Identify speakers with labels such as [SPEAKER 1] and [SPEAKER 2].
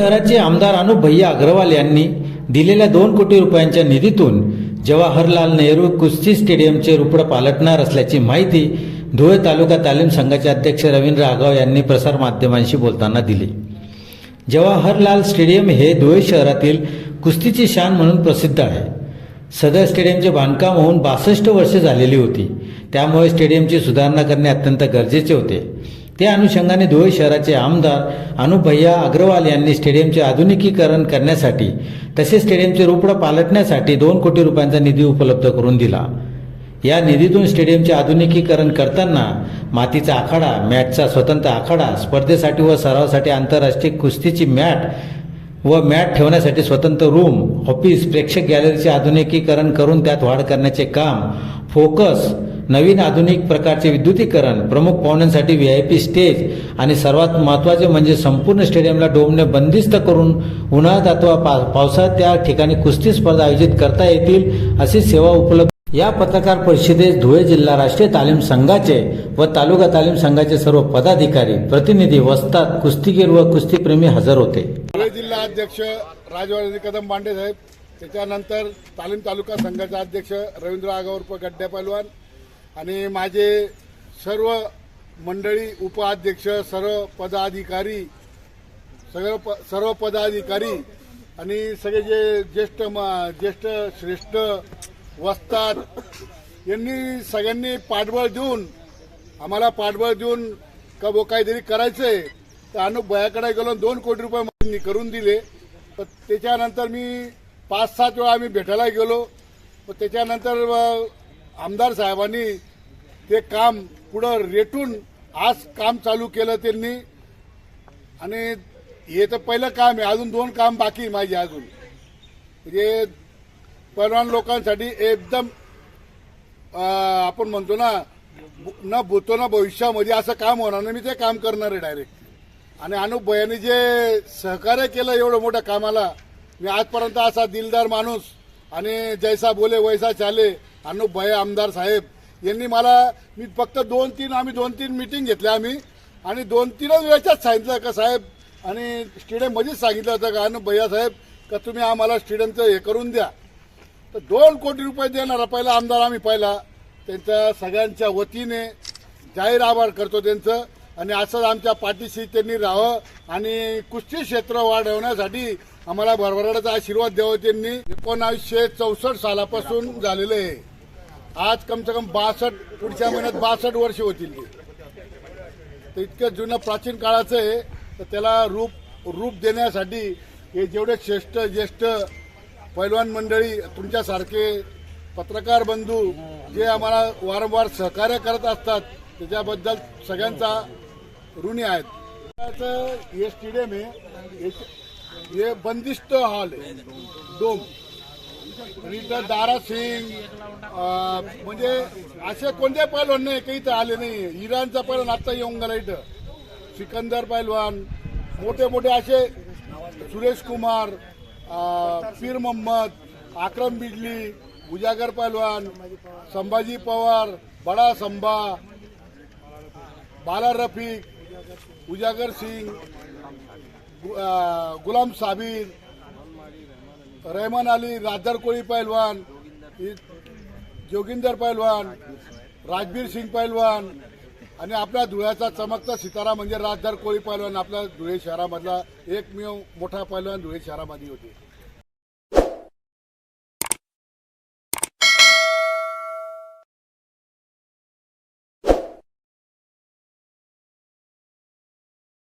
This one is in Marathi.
[SPEAKER 1] शहराचे आमदार अनुप भैया अग्रवाल यांनी दिलेल्या 2 कोटी रुपयांच्या निधीतून जवाहरलाल नेहरू कुस्ती स्टेडियमचे रुपड पालटणार असल्याची माहिती धुळे तालुका तालीम संघाचे अध्यक्ष रवींद्र आगाव यांनी प्रसारमाध्यमांशी बोलताना दिली। जवाहरलाल स्टेडियम हे धुळे शहरातील कुस्तीची शान म्हणून प्रसिद्ध आहे। सदर स्टेडियमचे बांधकाम होऊन 62 वर्षे झालेली होती, त्यामुळे स्टेडियमची सुधारणा करणे अत्यंत गरजेचे होते। त्या अनुषंगाने धुळे शहराचे आमदार अनुप भैया अग्रवाल यांनी स्टेडियमचे आधुनिकीकरण करण्यासाठी तसेच स्टेडियमचे रुपड पालटण्यासाठी 2 कोटी रुपयांचा निधी उपलब्ध करून दिला। या निधीतून स्टेडियमचे आधुनिकीकरण करताना मातीचा आखाडा, मॅटचा स्वतंत्र आखाडा, स्पर्धेसाठी व सरावासाठी आंतरराष्ट्रीय कुस्तीची मॅट व मॅट ठेवण्यासाठी स्वतंत्र रूम, ऑफिस, प्रेक्षक गॅलरीचे आधुनिकीकरण करून त्यात वाढ करण्याचे काम, फोकस, नवीन आधुनिक प्रकारचे विद्युतीकरण, प्रमुख पाहुण्यांसाठी VIP स्टेज आणि सर्वात महत्त्वाचे म्हणजे संपूर्ण स्टेडियमला डोमने बंदिस्त करून उन्हाळ्यात अथवा पावसाळ्यात त्या ठिकाणी कुस्ती स्पर्धा आयोजित करता येतील अशी सेवा उपलब्ध। या पत्रकार परिषदेस धुळे जिल्हा राष्ट्रीय तालीम संघाचे व तालुका तालीम संघाचे सर्व पदाधिकारी, प्रतिनिधी, वस्ताद, कुस्तीगीर व कुस्तीप्रेमी हजर होते।
[SPEAKER 2] धुळे जिल्हा अध्यक्ष राजवर्धन कदम बांडे साहेब, त्याच्यानंतर तालीम तालुका संघाचे अध्यक्ष रवींद्र आगाव उर्फ गड्ड्या पहलवान आणि माझे सर्व मंडळी, उपाध्यक्ष, सर्व पदाधिकारी आणि सगळे जे ज्येष्ठ श्रेष्ठ वस्ताद यांनी सगळ्यांनी आम्हाला पाठबळ देऊन का वो काहीतरी करायचंय, तर अनुप भैयाकडे गेलो 2 कोटी रुपये करून दिले। तर त्याच्यानंतर मी 5-7 वेळा आम्ही भेटायला गेलो। त्याच्यानंतर आमदार साहेबांनी ते काम पुढं रेटून आज काम चालू केलं त्यांनी। आणि हे तर पहिलं काम आहे, अजून 2 काम बाकी माझे अजून। म्हणजे पहलवान लोकांसाठी एकदम आपण म्हणतो ना भूतो ना भविष्यामध्ये असं काम होणार नाही, मी ते काम करणार आहे डायरेक्ट। आणि अनुप भैयानी जे सहकार्य केलं एवढं मोठ्या कामाला, मी आजपर्यंत असा दिलदार माणूस आणि जैसा बोले वैसा चाले अनुप भैया आमदार साहेब यांनी मी फक्त 2-3 मीटिंग घेतल्या आम्ही आणि 2-3 वेळेस सांगितलं का साहेब, आणि स्टेडियम मध्येच सांगितलं होतं का अनुप भैया साहेब का तुम्ही आम्हाला स्टेडियमचं हे करून द्या। तर 2 कोटी रुपये देणारा पहिला आमदार आम्ही त्यांच्या सगळ्यांच्या वतीने जाहीर आभार करतो त्यांचं। आणि असंच आमच्या पाठीशी त्यांनी राहावं आणि कुस्ती क्षेत्र वाढवण्यासाठी आम्हाला भरभराटाचा आशीर्वाद द्यावा त्यांनी। 1964 सालापासून झालेलं आहे, आज कम से कम 62, पुढच्या महिन्यात 62 वर्ष होतील ते। तर इतकं जुनं प्राचीन काळाचं आहे, तर त्याला रूप देण्यासाठी हे जेवढे ज्येष्ठ पैलवान मंडळी, तुमच्यासारखे पत्रकार बंधू जे आम्हाला वारंवार सहकार्य करत असतात, त्याच्याबद्दल सगळ्यांचा ऋणी आहेत। हे स्टेडियम आहे, हे बंदिस्त हॉल आहे, डोम। आणि इथं दारा सिंग म्हणजे असे कोणते पैलवान नाही काही इथं आले नाही। इराणचा पैलवान आता येऊन गेला इथं, सिकंदर पैलवान, मोठे असे सुरेश कुमार, पीर मोहम्मद, अक्रम बिजली, उजागर पैलवान, संभाजी पवार, बडा संभा, बाला रफीक, उजागर सिंग, गुलाम साबिर, रहमान अली, राजदर कोळी पैलवान, जोगिंदर पैलवान, राजबीर सिंग पैलवान आणि आपल्या धुळ्याचा चमकता सितारा म्हणजे राजदर कोळी पैलवान आपल्या धुळे शहरामधला एकमेव मोठा पैलवान धुळे शहरामध्ये होते।